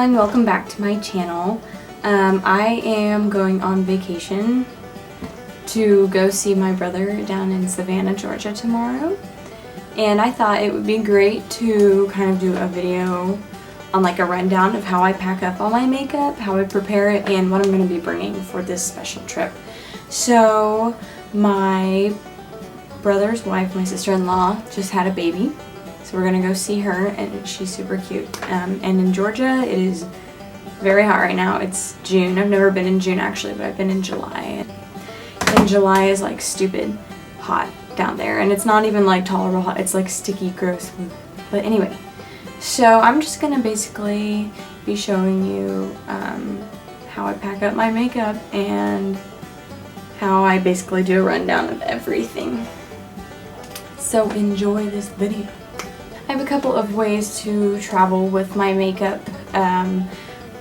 everyone, welcome back to my channel. I am going on vacation to go see my brother down in Savannah, Georgia tomorrow. And I thought it would be great to kind of do a video on like a rundown of how I pack up all my makeup, how I prepare it, and what I'm going to be bringing for this special trip. So my brother's wife, my sister-in-law, just had a baby. So we're going to go see her, and she's super cute. And in Georgia, it is very hot right now. It's June. I've never been in June actually, but I've been in July. And July is like stupid hot down there. And it's not even like tolerable hot. It's like sticky, gross. But anyway, so I'm just going to basically be showing you how I pack up my makeup and how I basically do a rundown of everything. So enjoy this video. I have a couple of ways to travel with my makeup,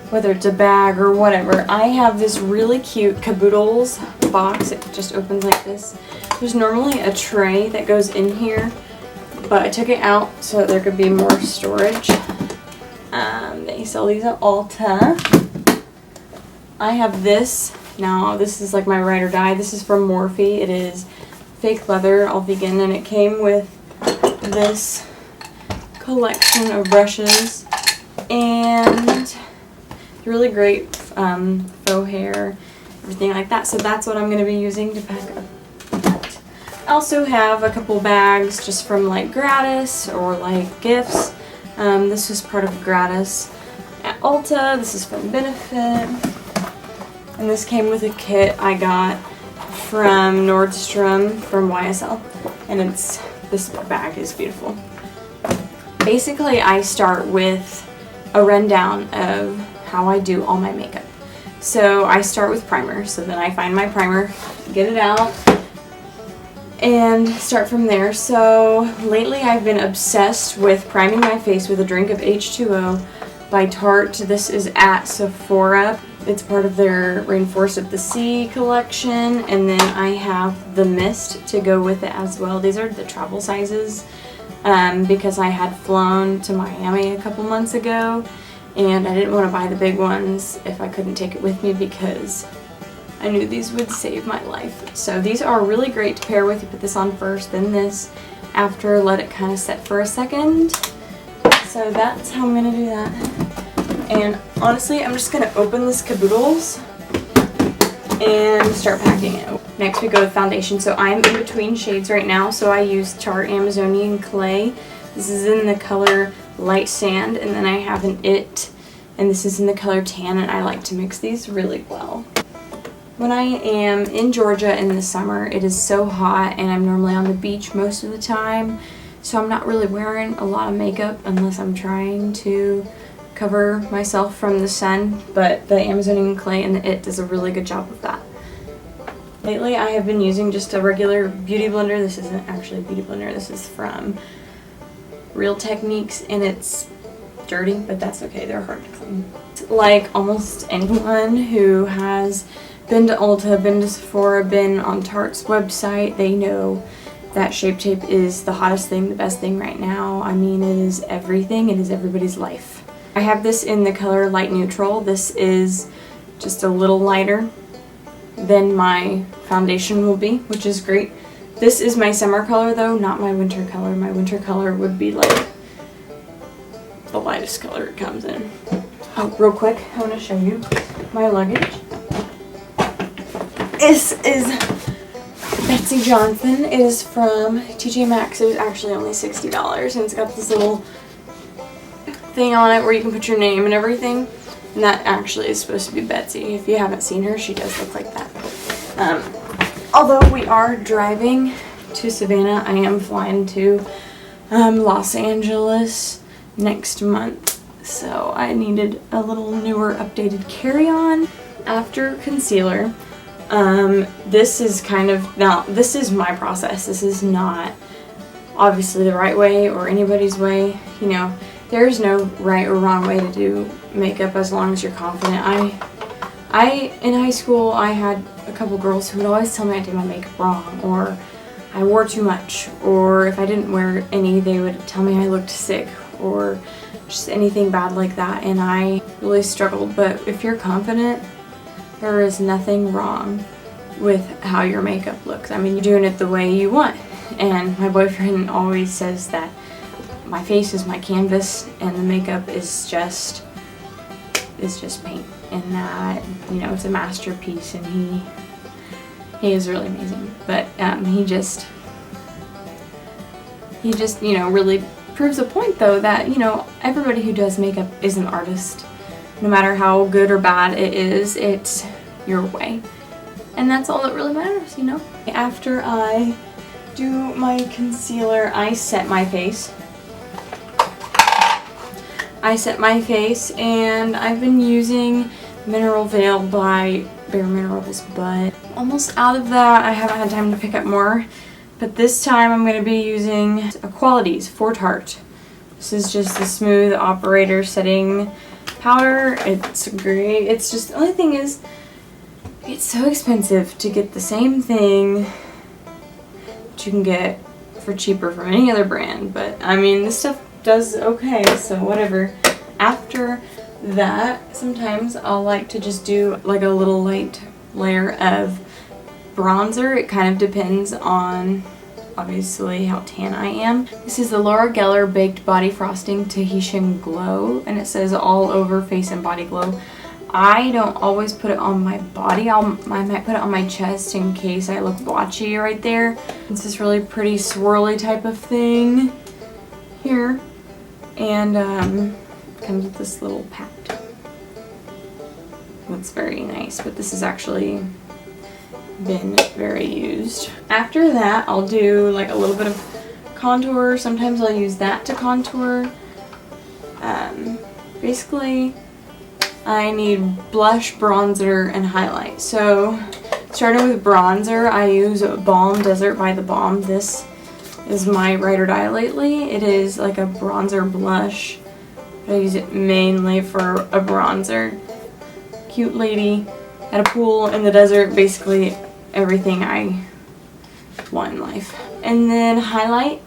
whether it's a bag or whatever. I have this really cute Caboodles box. It just opens like this. There's normally a tray that goes in here, but I took it out so that there could be more storage. They sell these at Ulta. I have this. Now this is like my ride or die. This is from Morphe. It is fake leather, all vegan, and it came with this collection of brushes and really great faux hair, everything like that. So that's what I'm going to be using to pack up that. I also have a couple bags just from like Gratis or like gifts. This was part of Gratis at Ulta. This is from Benefit. And this came with a kit I got from Nordstrom from YSL. And this bag is beautiful. Basically, I start with a rundown of how I do all my makeup. So I start with primer. So then I find my primer, get it out, and start from there. So lately I've been obsessed with priming my face with a drink of H2O by Tarte. This is at Sephora. It's part of their Rainforest of the Sea collection. And then I have the mist to go with it as well. These are the travel sizes. Because I had flown to Miami a couple months ago and I didn't want to buy the big ones if I couldn't take it with me because I knew these would save my life. So these are really great to pair with. You put this on first, then this after, let it kind of set for a second. So that's how I'm going to do that. And honestly, I'm just going to open this Caboodles and start packing it. Next we go with foundation. So I'm in between shades right now, so I use Tarte Amazonian Clay. This is in the color Light Sand, and then I have an It, and this is in the color Tan, and I like to mix these really well. When I am in Georgia in the summer, it is so hot, and I'm normally on the beach most of the time, so I'm not really wearing a lot of makeup unless I'm trying to cover myself from the sun, but the Amazonian Clay and the It does a really good job of that. Lately I have been using just a regular beauty blender. This isn't actually a beauty blender, this is from Real Techniques, and it's dirty, but that's okay, they're hard to clean. Like almost anyone who has been to Ulta, been to Sephora, been on Tarte's website, they know that Shape Tape is the hottest thing, the best thing right now. I mean, it is everything, it is everybody's life. I have this in the color Light Neutral. This is just a little lighter than my foundation will be, which is great. This is my summer color though, not my winter color. My winter color would be like the lightest color it comes in. Oh, real quick, I want to show you my luggage. This is Betsy Johnson. It is from TJ Maxx. It was actually only $60, and it's got this little thing on it where you can put your name and everything. And that actually is supposed to be Betsy. If you haven't seen her, she does look like that. Although we are driving to Savannah, I am flying to Los Angeles next month. So I needed a little newer updated carry-on. After concealer, this is kind of, now this is my process. This is not obviously the right way or anybody's way. You know, there's no right or wrong way to do makeup as long as you're confident. In high school, I had a couple girls who would always tell me I did my makeup wrong, or I wore too much, or if I didn't wear any, they would tell me I looked sick, or just anything bad like that, and I really struggled. But if you're confident, there is nothing wrong with how your makeup looks. I mean, you're doing it the way you want. And my boyfriend always says that my face is my canvas and the makeup is just paint, and that, you know, it's a masterpiece, and he is really amazing. But he just you know, really proves a point though, that, you know, everybody who does makeup is an artist. No matter how good or bad it is, it's your way. And that's all that really matters, you know? After I do my concealer, I set my face. And I've been using Mineral Veil by Bare Minerals, but almost out of that. I haven't had time to pick up more. But this time I'm going to be using Qualities for Tarte. This is just the Smooth Operator Setting Powder. It's great. It's just, the only thing is, it's so expensive to get the same thing that you can get for cheaper from any other brand. But I mean, this stuff does okay, so whatever. After that, sometimes I'll like to just do like a little light layer of bronzer. It kind of depends on, obviously, how tan I am. This is the Laura Geller Baked Body Frosting Tahitian Glow, and it says all over face and body glow. I don't always put it on my body. I might put it on my chest in case I look blotchy right there. It's this really pretty swirly type of thing here, and comes with this little pat. That's very nice, but this has actually been very used. After that, I'll do like a little bit of contour. Sometimes I'll use that to contour. Basically, I need blush, bronzer, and highlight. So, starting with bronzer, I use Balm Desert by The Balm. This is my ride or die lately. It is like a bronzer blush, but I use it mainly for a bronzer. Cute lady at a pool in the desert, basically everything I want in life. And then highlight.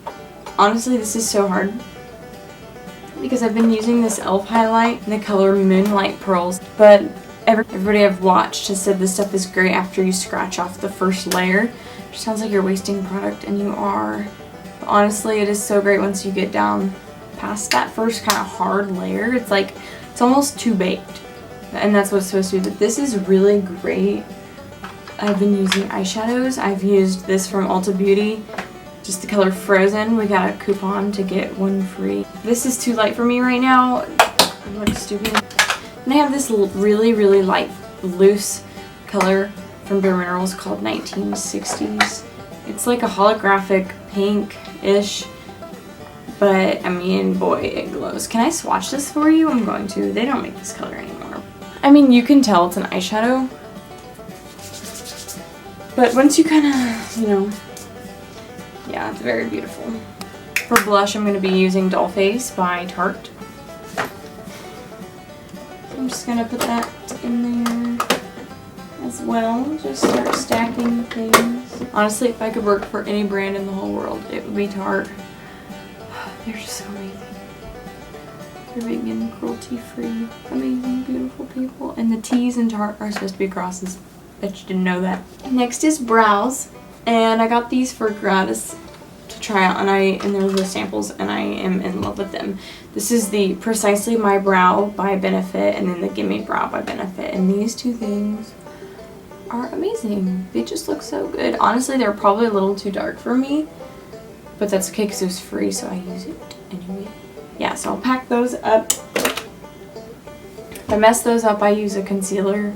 Honestly, this is so hard because I've been using this e.l.f. highlight in the color Moonlight Pearls, but everybody I've watched has said this stuff is great after you scratch off the first layer. It sounds like you're wasting product, and you are. But honestly, it is so great once you get down past that first kind of hard layer. It's like, it's almost too baked, and that's what it's supposed to be. But this is really great. I've been using eyeshadows. I've used this from Ulta Beauty, just the color Frozen. We got a coupon to get one free. This is too light for me right now. I look stupid. And I have this really, really light, loose color from Bare Minerals called 1960s. It's like a holographic pink-ish, but I mean, boy, it glows. Can I swatch this for you? I'm going to. They don't make this color anymore. I mean, you can tell it's an eyeshadow, but once you kind of, you know, yeah, it's very beautiful. For blush, I'm going to be using Dollface by Tarte. I'm just going to put that in there as well. Just start stacking things. Honestly, if I could work for any brand in the whole world, it would be Tarte. They're just so amazing. They're vegan, cruelty-free, amazing, beautiful people. And the T's in Tarte are supposed to be crosses. Bet you didn't know that. Next is brows. And I got these for gratis to try out, and they're the samples, and I am in love with them. This is the Precisely My Brow by Benefit, and then the Gimme Brow by Benefit, and these two things are amazing. They just look so good. Honestly, they're probably a little too dark for me, but that's okay because it was free, so I use it anyway. Yeah, so I'll pack those up. If I mess those up, I use a concealer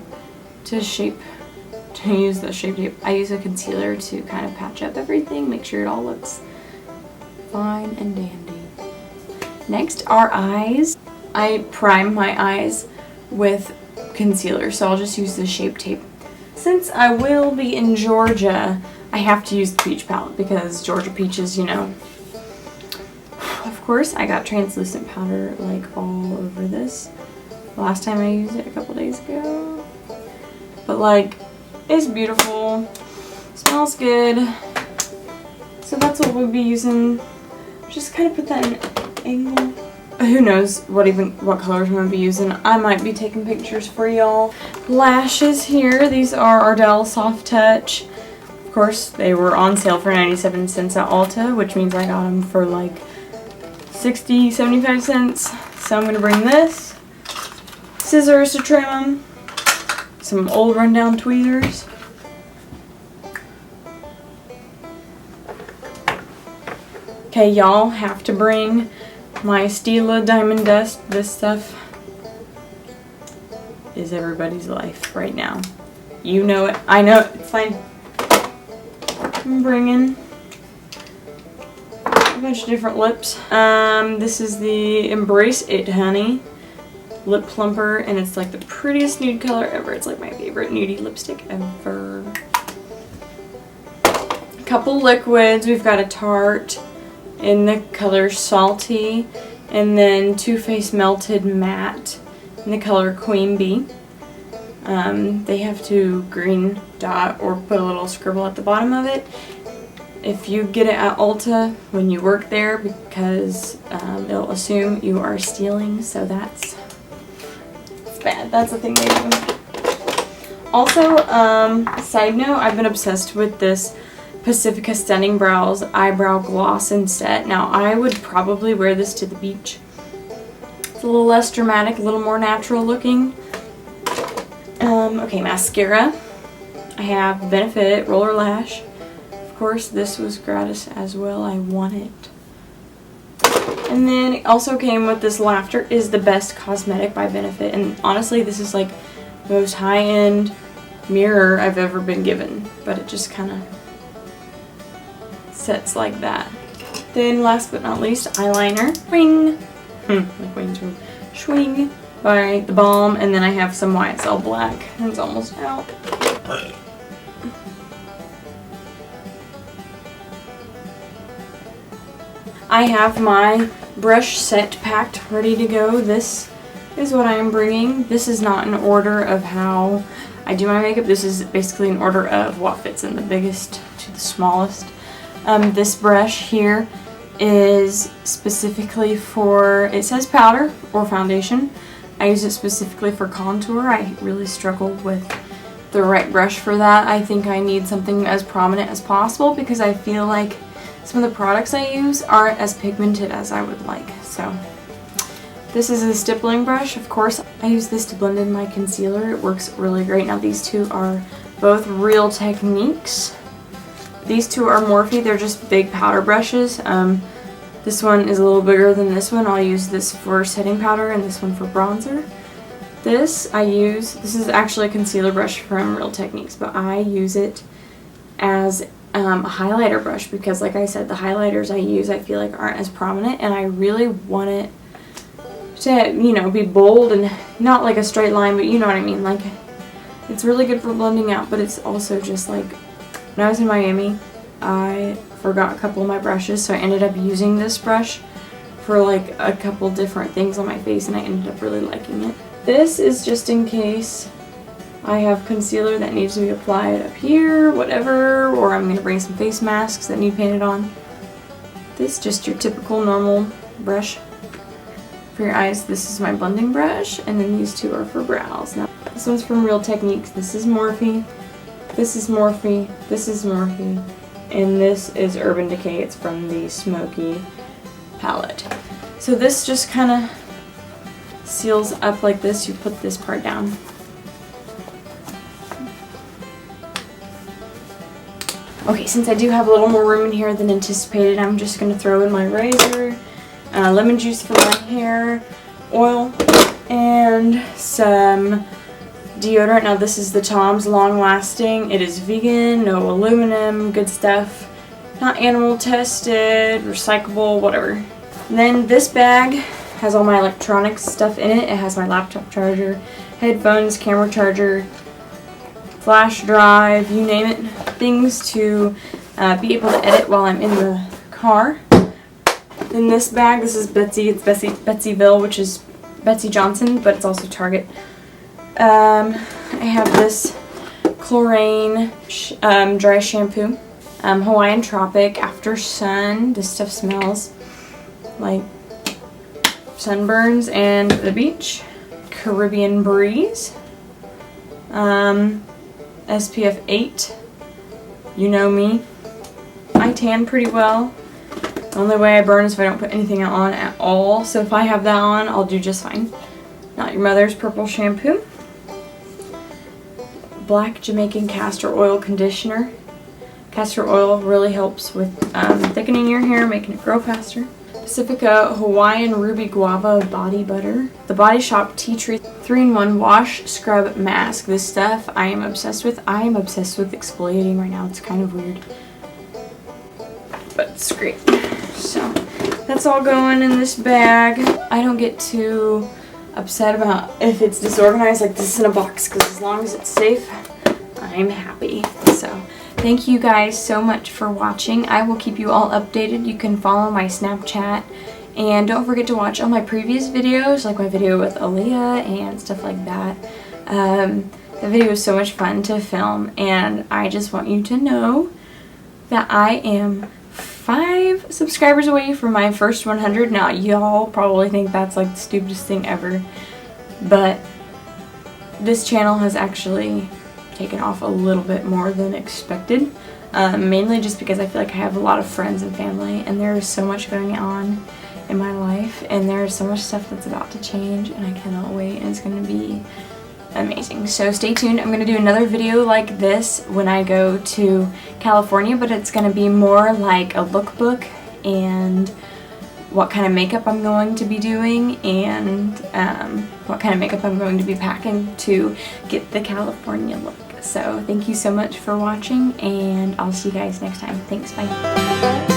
to use the shape tape. I use a concealer to kind of patch up everything, make sure it all looks fine and dandy. Next are eyes. I prime my eyes with concealer, so I'll just use the shape tape. Since I will be in Georgia, I have to use the peach palette because Georgia peaches, you know. Of course, I got translucent powder like all over this. Last time I used it a couple days ago. But like, it's beautiful, smells good, so that's what we'll be using. Just kind of put that in an angle. who knows what colors I'm going to be using. I might be taking pictures for y'all. Lashes here. These are Ardell Soft Touch. Of course, they were on sale for 97 cents at Ulta, which means I got them for like 60, 75 cents. So I'm going to bring this. Scissors to trim them. Some old rundown tweezers. Okay, y'all have to bring my Stila Diamond Dust. This stuff is everybody's life right now. You know it. I know it. It's fine. I'm bringing a bunch of different lips. This is the Embrace It Honey lip plumper, and it's like the prettiest nude color ever. It's like my favorite nudie lipstick ever. A couple liquids. We've got a Tarte in the color Salty, and then Too Faced Melted Matte in the color Queen Bee. They have to green dot or put a little scribble at the bottom of it if you get it at Ulta when you work there, because it'll assume you are stealing, so it's bad. That's the thing they do. Also, side note, I've been obsessed with this Pacifica Stunning Brows Eyebrow Gloss and Set. Now, I would probably wear this to the beach. It's a little less dramatic, a little more natural looking. Okay, mascara. I have Benefit Roller Lash. Of course, this was gratis as well. I want it. And then it also came with this Laughter is the Best Cosmetic by Benefit. And honestly, this is like the most high-end mirror I've ever been given. But it just kind of sets like that. Then last but not least, eyeliner. Swing! Like wings from Swing by The Balm. And then I have some YSL Black. And it's almost out. I have my brush set packed, ready to go. This is what I am bringing. This is not an order of how I do my makeup. This is basically an order of what fits in the biggest to the smallest. This brush here is specifically for, it says powder or foundation. I use it specifically for contour. I really struggle with the right brush for that. I think I need something as prominent as possible because I feel like some of the products I use aren't as pigmented as I would like. So this is a stippling brush. Of course, I use this to blend in my concealer. It works really great. Now these two are both Real Techniques. These two are Morphe. They're just big powder brushes. This one is a little bigger than this one. I'll use this for setting powder and this one for bronzer. This is actually a concealer brush from Real Techniques, but I use it as a highlighter brush because, like I said, the highlighters I use I feel like aren't as prominent, and I really want it to, you know, be bold and not like a straight line, but you know what I mean. Like, it's really good for blending out, but it's also just like, when I was in Miami, I forgot a couple of my brushes, so I ended up using this brush for like a couple different things on my face, and I ended up really liking it. This is just in case I have concealer that needs to be applied up here, whatever, or I'm going to bring some face masks that need painted on. This is just your typical normal brush for your eyes. This is my blending brush, and then these two are for brows. Now, this one's from Real Techniques. This is Morphe. This is Morphe. This is Morphe. And this is Urban Decay. It's from the Smoky palette. So this just kind of seals up like this. You put this part down. Okay, since I do have a little more room in here than anticipated, I'm just going to throw in my razor, lemon juice for my hair, oil, and some deodorant. Now this is the Tom's Long Lasting. It is vegan, no aluminum, good stuff. Not animal tested, recyclable, whatever. And then this bag has all my electronics stuff in it. It has my laptop charger, headphones, camera charger, flash drive, you name it. Things to be able to edit while I'm in the car. Then this bag, this is Betsy. It's Betsyville, which is Betsy Johnson, but it's also Target. I have this Chlorane dry shampoo, Hawaiian Tropic After Sun. This stuff smells like sunburns and the beach. Caribbean breeze. SPF 8. You know me. I tan pretty well. The only way I burn is if I don't put anything on at all. So if I have that on, I'll do just fine. Not Your Mother's purple shampoo. Black Jamaican castor oil conditioner. Castor oil really helps with thickening your hair, making it grow faster. Pacifica Hawaiian Ruby Guava Body Butter. The Body Shop Tea Tree 3-in-1 Wash Scrub Mask. This stuff I am obsessed with. I am obsessed with exfoliating right now. It's kind of weird, but it's great. So that's all going in this bag. I don't get too upset about if it's disorganized like this in a box, because as long as it's safe, I'm happy. So thank you guys so much for watching. I will keep you all updated. You can follow my Snapchat, and don't forget to watch all my previous videos, like my video with Aaliyah and stuff like that. The video was so much fun to film, and I just want you to know that I am 5 subscribers away from my first 100. Now, y'all probably think that's like the stupidest thing ever, but this channel has actually taken off a little bit more than expected, mainly just because I feel like I have a lot of friends and family, and there is so much going on in my life, and there's so much stuff that's about to change, and I cannot wait, and it's going to be amazing. So stay tuned. I'm going to do another video like this when I go to California, but it's going to be more like a lookbook and what kind of makeup I'm going to be doing, and what kind of makeup I'm going to be packing to get the California look. So thank you so much for watching, and I'll see you guys next time. Thanks, bye.